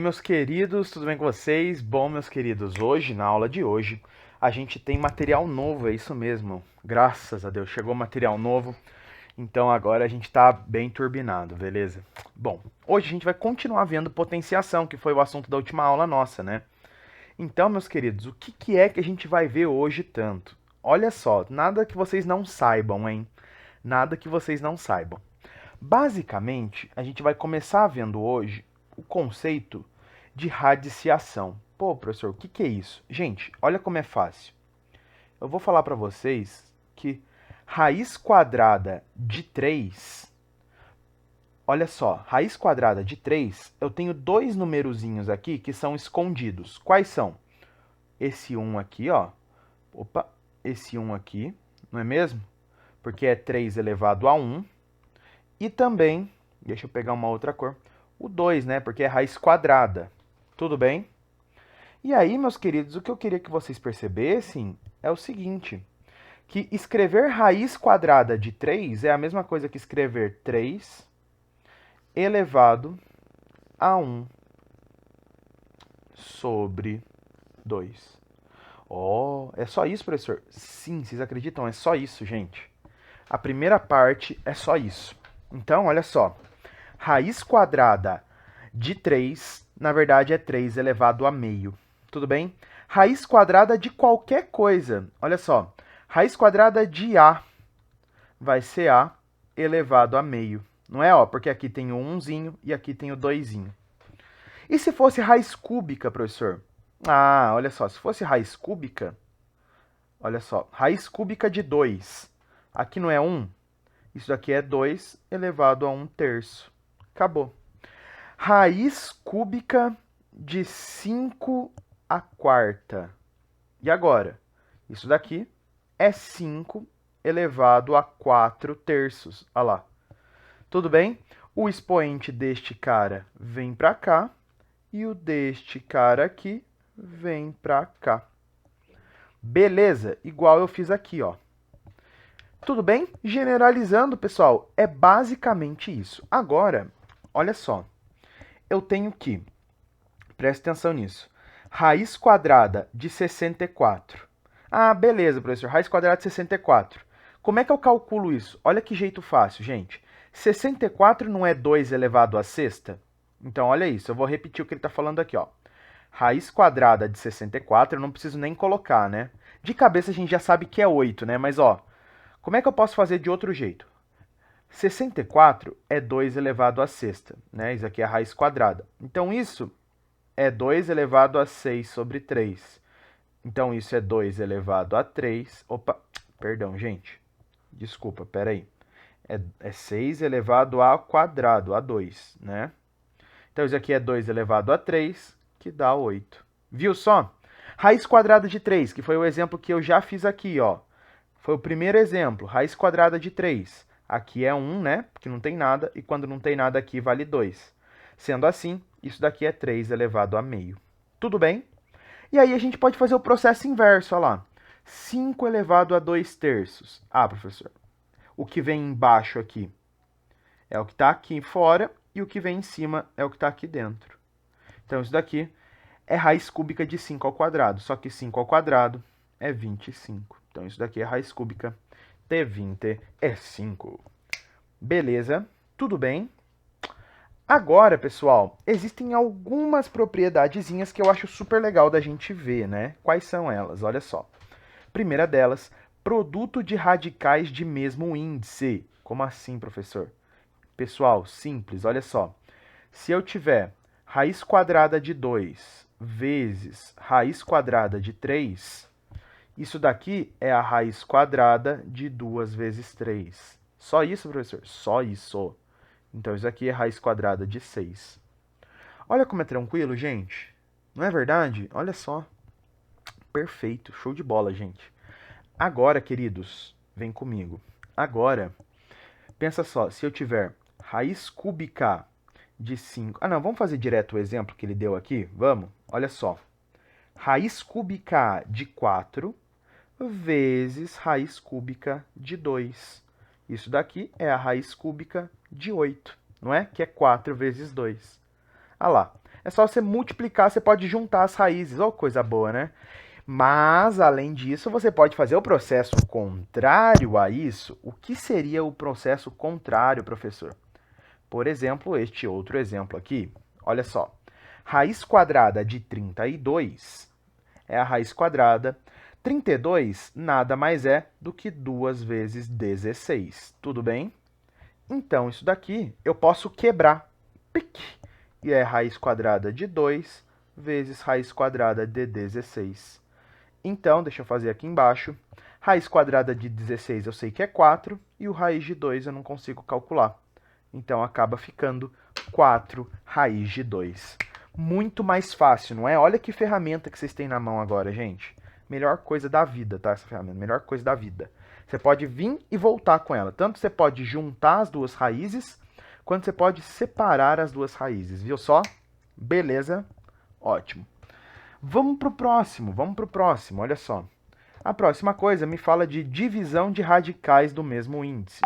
Meus queridos, tudo bem com vocês? Bom, meus queridos, hoje, na aula de hoje, a gente tem material novo, é isso mesmo. Graças a Deus, chegou material novo, então agora a gente está bem turbinado, beleza? Bom, hoje a gente vai continuar vendo potenciação, que foi o assunto da última aula nossa, né? Então, meus queridos, o que é que a gente vai ver hoje tanto? Olha só, nada que vocês não saibam, hein? Nada que vocês não saibam. Basicamente, a gente vai começar vendo hoje o conceito de radiciação. Pô, professor, o que é isso? Gente, olha como é fácil. Eu vou falar para vocês que raiz quadrada de 3, olha só, raiz quadrada de 3, eu tenho dois numerozinhos aqui que são escondidos. Quais são? Esse 1 aqui, ó. Opa, esse 1 aqui, não é mesmo? Porque é 3 elevado a 1. E também, deixa eu pegar uma outra cor, o 2, né? Porque é raiz quadrada. Tudo bem? E aí, meus queridos, o que eu queria que vocês percebessem é o seguinte, que escrever raiz quadrada de 3 é a mesma coisa que escrever 3 elevado a 1 sobre 2. Oh, é só isso, professor? Sim, vocês acreditam? É só isso, gente. A primeira parte é só isso. Então, olha só. Raiz quadrada de 3, na verdade, é 3 elevado a meio. Tudo bem? Raiz quadrada de qualquer coisa. Olha só. Raiz quadrada de A vai ser A elevado a meio. Não é? Ó, porque aqui tem o 1zinho e aqui tem o 2zinho. E se fosse raiz cúbica, professor? Ah, olha só. Se fosse raiz cúbica, olha só. Raiz cúbica de 2. Aqui não é 1? Isso daqui é 2 elevado a 1/3. Acabou. Raiz cúbica de 5 à quarta. E agora? Isso daqui é 5 elevado a 4/3. Olha lá. Tudo bem? O expoente deste cara vem para cá e o deste cara aqui vem para cá. Beleza? Igual eu fiz aqui, ó. Tudo bem? Generalizando, pessoal, é basicamente isso. Agora, olha só. Eu tenho que, presta atenção nisso, raiz quadrada de 64. Ah, beleza, professor, raiz quadrada de 64. Como é que eu calculo isso? Olha que jeito fácil, gente. 64 não é 2 elevado à sexta? Então, olha isso, eu vou repetir o que ele está falando aqui, ó. Raiz quadrada de 64, eu não preciso nem colocar, né? De cabeça a gente já sabe que é 8, né? Mas, ó, como é que eu posso fazer de outro jeito? 64 é 2 elevado à sexta, né? Isso aqui é a raiz quadrada. Então, isso é 2 elevado a 6 sobre 3. Então, isso é 2 elevado a 3. Opa, perdão, gente. Desculpa, peraí. É 6 elevado ao quadrado, a 2, né? Então, isso aqui é 2 elevado a 3, que dá 8. Viu só? Raiz quadrada de 3, que foi o exemplo que eu já fiz aqui, ó. Foi o primeiro exemplo, raiz quadrada de 3. Aqui é 1, né? Porque não tem nada, e quando não tem nada aqui vale 2. Sendo assim, isso daqui é 3 elevado a meio. Tudo bem? E aí a gente pode fazer o processo inverso, olha lá. 5 elevado a 2/3. Ah, professor, o que vem embaixo aqui é o que está aqui fora e o que vem em cima é o que está aqui dentro. Então, isso daqui é raiz cúbica de 5 ao quadrado, só que 5 ao quadrado é 25. Então, isso daqui é raiz cúbica de 20 é 5. Beleza? Tudo bem? Agora, pessoal, existem algumas propriedadezinhas que eu acho super legal da gente ver, né? Quais são elas? Olha só. Primeira delas, produto de radicais de mesmo índice. Como assim, professor? Pessoal, simples, olha só. Se eu tiver raiz quadrada de 2 vezes raiz quadrada de 3, isso daqui é a raiz quadrada de 2 vezes 3. Só isso, professor? Só isso. Então, isso aqui é raiz quadrada de 6. Olha como é tranquilo, gente. Não é verdade? Olha só. Perfeito. Show de bola, gente. Agora, queridos, vem comigo. Agora, pensa só. Se eu tiver raiz cúbica de 5... Ah, não. Vamos fazer direto o exemplo que ele deu aqui? Vamos? Olha só. Raiz cúbica de 4 vezes raiz cúbica de 2. Isso daqui é a raiz cúbica de 8, não é? Que é 4 vezes 2. Ah lá, É só você multiplicar, você pode juntar as raízes. Ó, coisa boa, né? Mas, além disso, você pode fazer o processo contrário a isso. O que seria o processo contrário, professor? Por exemplo, este outro exemplo aqui. Olha só. Raiz quadrada de 32 é a raiz quadrada. 32 nada mais é do que 2 vezes 16. Tudo bem? Então, isso daqui eu posso quebrar. Pique. E é raiz quadrada de 2 vezes raiz quadrada de 16. Então, deixa eu fazer aqui embaixo. Raiz quadrada de 16 eu sei que é 4, e o raiz de 2 eu não consigo calcular. Então, acaba ficando 4 raiz de 2. Muito mais fácil, não é? Olha que ferramenta que vocês têm na mão agora, gente. Melhor coisa da vida, tá? Essa ferramenta, melhor coisa da vida. Você pode vir e voltar com ela. Tanto você pode juntar as duas raízes, quanto você pode separar as duas raízes. Viu só? Beleza? Ótimo. Vamos para o próximo, olha só. A próxima coisa me fala de divisão de radicais do mesmo índice.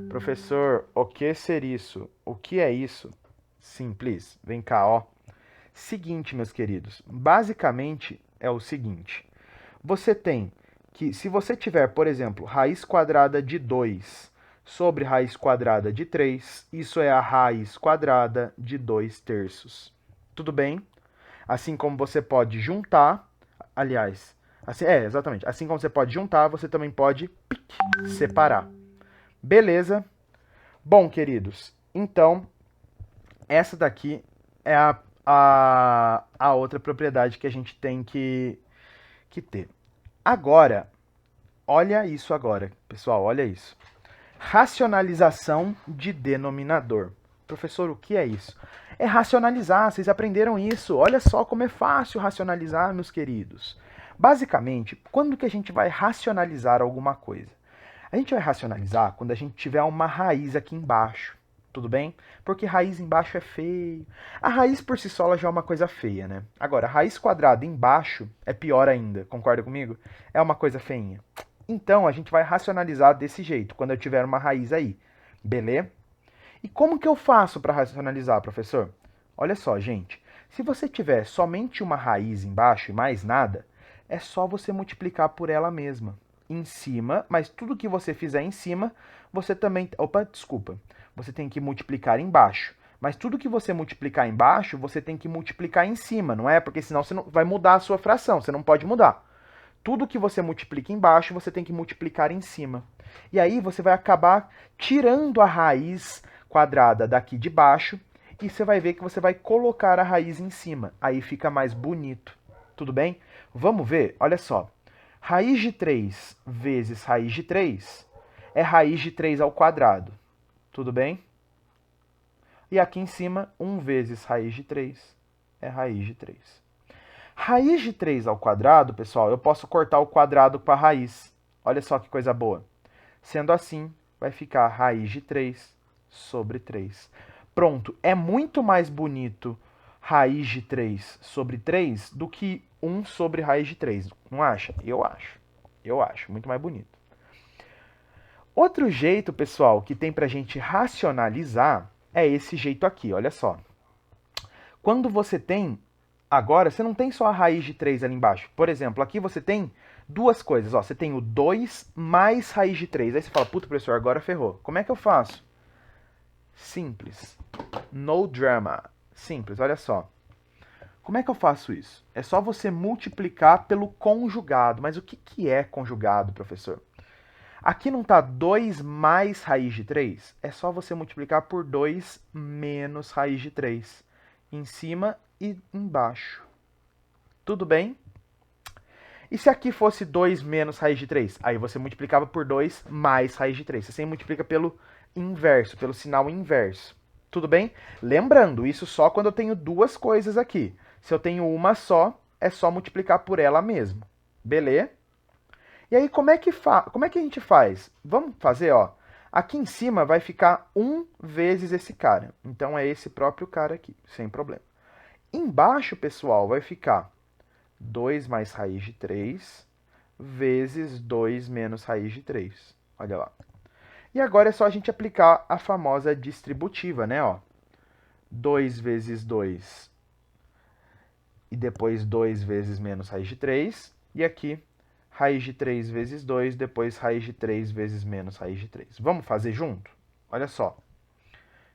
Professor, o que ser isso? O que é isso? Simples. Vem cá, ó. Seguinte, meus queridos. Basicamente é o seguinte. Você tem que, se você tiver, por exemplo, raiz quadrada de 2 sobre raiz quadrada de 3, isso é a raiz quadrada de 2 terços. Tudo bem? Assim como você pode juntar, aliás, assim, exatamente. Assim como você pode juntar, você também pode separar. Beleza? Bom, queridos, então, essa daqui é a outra propriedade que a gente tem que ter. Agora, olha isso agora, pessoal, olha isso. Racionalização de denominador. Professor, o que é isso? É racionalizar, vocês aprenderam isso. Olha só como é fácil racionalizar, meus queridos. Basicamente, quando que a gente vai racionalizar alguma coisa? A gente vai racionalizar quando a gente tiver uma raiz aqui embaixo. Tudo bem? Porque raiz embaixo é feio. A raiz por si só já é uma coisa feia, né? Agora, raiz quadrada embaixo é pior ainda. Concorda comigo? É uma coisa feinha. Então, a gente vai racionalizar desse jeito, quando eu tiver uma raiz aí. Beleza? E como que eu faço para racionalizar, professor? Olha só, gente. Se você tiver somente uma raiz embaixo e mais nada, é só você multiplicar por ela mesma. Em cima, mas tudo que você fizer em cima, você também... Opa, desculpa. Você tem que multiplicar embaixo. Mas tudo que você multiplicar embaixo, você tem que multiplicar em cima, não é? Porque senão você não vai mudar a sua fração, você não pode mudar. Tudo que você multiplica embaixo, você tem que multiplicar em cima. E aí você vai acabar tirando a raiz quadrada daqui de baixo e você vai ver que você vai colocar a raiz em cima. Aí fica mais bonito. Tudo bem? Vamos ver? Olha só. Raiz de 3 vezes raiz de 3 é raiz de 3 ao quadrado. Tudo bem? E aqui em cima, 1 vezes raiz de 3 é raiz de 3. Raiz de 3 ao quadrado, pessoal, eu posso cortar o quadrado para a raiz. Olha só que coisa boa. Sendo assim, vai ficar raiz de 3 sobre 3. Pronto, é muito mais bonito raiz de 3 sobre 3 do que 1 sobre raiz de 3. Não acha? Eu acho. Eu acho. Muito mais bonito. Outro jeito, pessoal, que tem para a gente racionalizar é esse jeito aqui. Olha só. Quando você tem... Agora, você não tem só a raiz de 3 ali embaixo. Por exemplo, aqui você tem duas coisas. Ó, você tem o 2 mais raiz de 3. Aí você fala, puta, professor, agora ferrou. Como é que eu faço? Simples. No drama. Simples, olha só. Como é que eu faço isso? É só você multiplicar pelo conjugado. Mas o que é conjugado, professor? Aqui não está 2 mais raiz de 3? É só você multiplicar por 2 menos raiz de 3. Em cima e embaixo. Tudo bem? E se aqui fosse 2 menos raiz de 3? Aí você multiplicava por 2 mais raiz de 3. Você sempre multiplica pelo inverso, pelo sinal inverso. Tudo bem? Lembrando, isso só quando eu tenho duas coisas aqui. Se eu tenho uma só, é só multiplicar por ela mesmo. Beleza? E aí, como é que a gente faz? Vamos fazer, ó. Aqui em cima vai ficar 1 vezes esse cara. Então, é esse próprio cara aqui, sem problema. Embaixo, pessoal, vai ficar 2 mais raiz de 3 vezes 2 menos raiz de 3. Olha lá. E agora é só a gente aplicar a famosa distributiva, né? Ó. 2 vezes 2 e depois 2 vezes menos raiz de 3. E aqui, raiz de 3 vezes 2, depois raiz de 3 vezes menos raiz de 3. Vamos fazer junto? Olha só.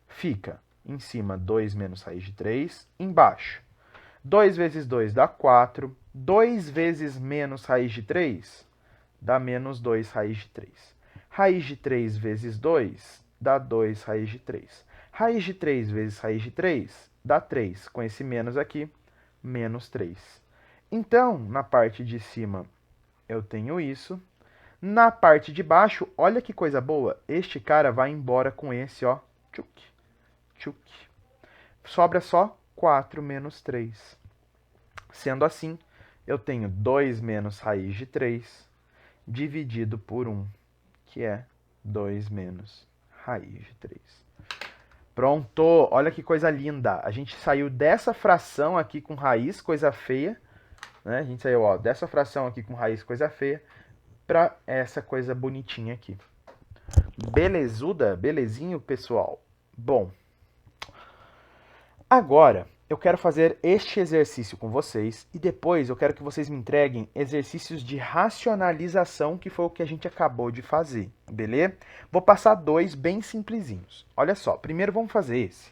Fica em cima 2 menos raiz de 3, embaixo. 2 vezes 2 dá 4. 2 vezes menos raiz de 3 dá menos 2 raiz de 3. Raiz de 3 vezes 2 dá 2 raiz de 3. Raiz de 3 vezes raiz de 3 dá 3. Com esse menos aqui, menos 3. Então, na parte de cima, eu tenho isso. Na parte de baixo, olha que coisa boa. Este cara vai embora com esse, ó. Tchuc, tchuc. Sobra só 4 menos 3. Sendo assim, eu tenho 2 menos raiz de 3 dividido por 1, que é 2 menos raiz de 3. Pronto! Olha que coisa linda! A gente saiu dessa fração aqui com raiz, coisa feia, né? A gente saiu, ó, dessa fração aqui com raiz, coisa feia, para essa coisa bonitinha aqui. Belezuda? Belezinho, pessoal? Bom, agora eu quero fazer este exercício com vocês e depois eu quero que vocês me entreguem exercícios de racionalização, que foi o que a gente acabou de fazer, beleza? Vou passar 2 bem simplesinhos. Olha só, primeiro vamos fazer esse.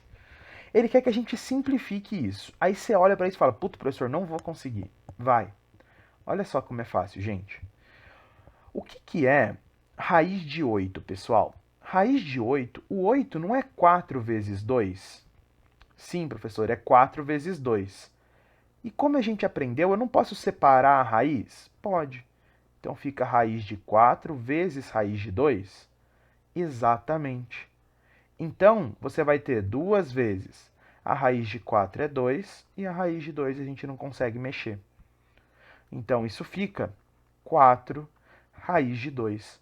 Ele quer que a gente simplifique isso. Aí você olha para isso e fala, puto, professor, não vou conseguir. Vai. Olha só como é fácil, gente. O que é raiz de 8, pessoal? Raiz de 8, o 8 não é 4 vezes 2? Sim, professor, é 4 vezes 2. E como a gente aprendeu, eu não posso separar a raiz? Pode. Então fica raiz de 4 vezes raiz de 2? Exatamente. Então, você vai ter 2 vezes. A raiz de 4 é 2 e a raiz de 2 a gente não consegue mexer. Então, isso fica 4 raiz de 2.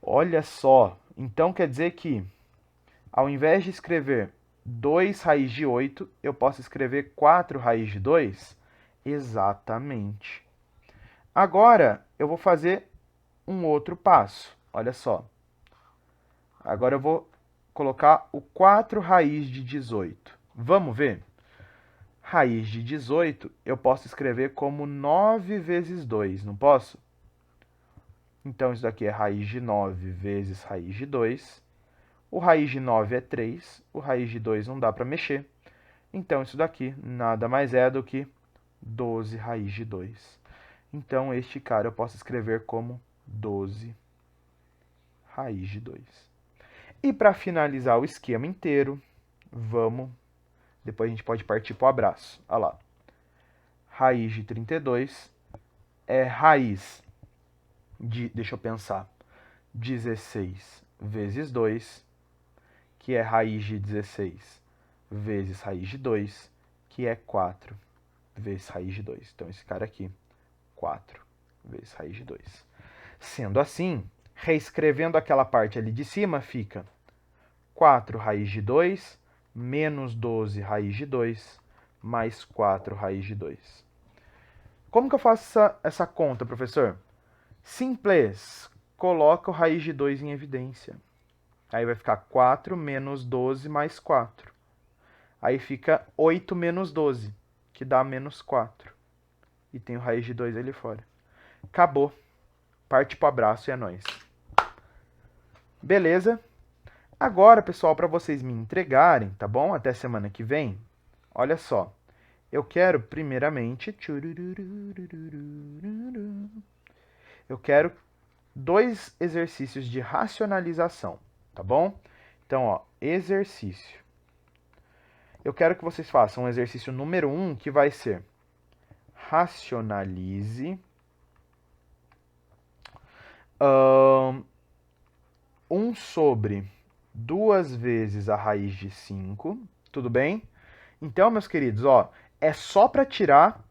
Olha só, então quer dizer que, ao invés de escrever 2 raiz de 8, eu posso escrever 4 raiz de 2? Exatamente. Agora, eu vou fazer um outro passo. Olha só. Agora eu vou colocar o 4 raiz de 18. Vamos ver? Raiz de 18 eu posso escrever como 9 vezes 2, não posso? Então, isso daqui é raiz de 9 vezes raiz de 2. O raiz de 9 é 3, o raiz de 2 não dá para mexer. Então, isso daqui nada mais é do que 12 raiz de 2. Então, este cara eu posso escrever como 12 raiz de 2. E para finalizar o esquema inteiro, depois a gente pode partir para o abraço. Olha lá. Raiz de 32 é raiz de, deixa eu pensar, 16 vezes 2, que é raiz de 16 vezes raiz de 2, que é 4 vezes raiz de 2. Então, esse cara aqui, 4 vezes raiz de 2. Sendo assim, reescrevendo aquela parte ali de cima, fica 4 raiz de 2 menos 12 raiz de 2 mais 4 raiz de 2. Como que eu faço essa conta, professor? Simples. Coloca o raiz de 2 em evidência. Aí vai ficar 4 menos 12 mais 4. Aí fica 8 menos 12, que dá menos 4. E tem o raiz de 2 ali fora. Acabou. Parte pro abraço e é nóis. Beleza? Agora, pessoal, para vocês me entregarem, tá bom? Até semana que vem. Olha só. Eu quero, primeiramente... Eu quero 2 exercícios de racionalização, tá bom? Então, ó, exercício. Eu quero que vocês façam o exercício número 1, que vai ser racionalize 1 sobre 2 vezes a raiz de 5, tudo bem? Então, meus queridos, ó, é só para tirar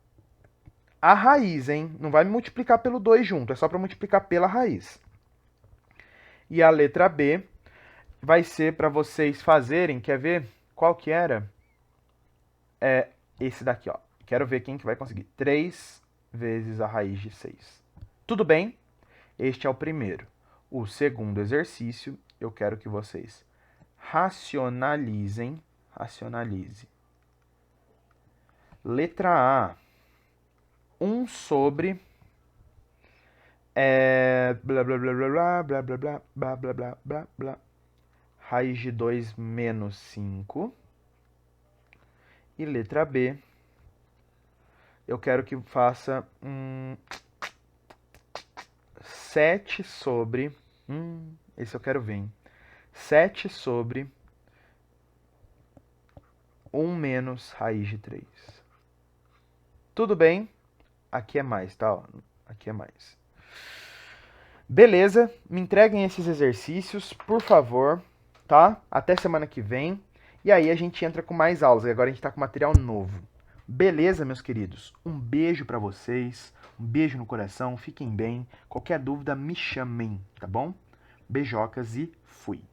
a raiz, hein? Não vai multiplicar pelo 2 junto, é só para multiplicar pela raiz. E a letra B vai ser para vocês fazerem, quer ver? Qual que era? É esse daqui, ó. Quero ver quem que vai conseguir. 3 vezes a raiz de 6. Tudo bem? Este é o primeiro. O segundo exercício, eu quero que vocês racionalizem. Racionalize. Letra A. 1 sobre blá blá blá blá blá blá blá blá blá blá blá blá blá raiz de 2 menos 5. E letra B, eu quero que faça 7 sobre... esse eu quero ver, hein? 7 sobre 1 menos raiz de 3. Tudo bem? Aqui é mais, tá? Ó, aqui é mais. Beleza, me entreguem esses exercícios, por favor, tá? Até semana que vem. E aí a gente entra com mais aulas, agora a gente tá com material novo. Beleza, meus queridos? Um beijo pra vocês, um beijo no coração, fiquem bem. Qualquer dúvida, me chamem, tá bom? Beijocas e fui!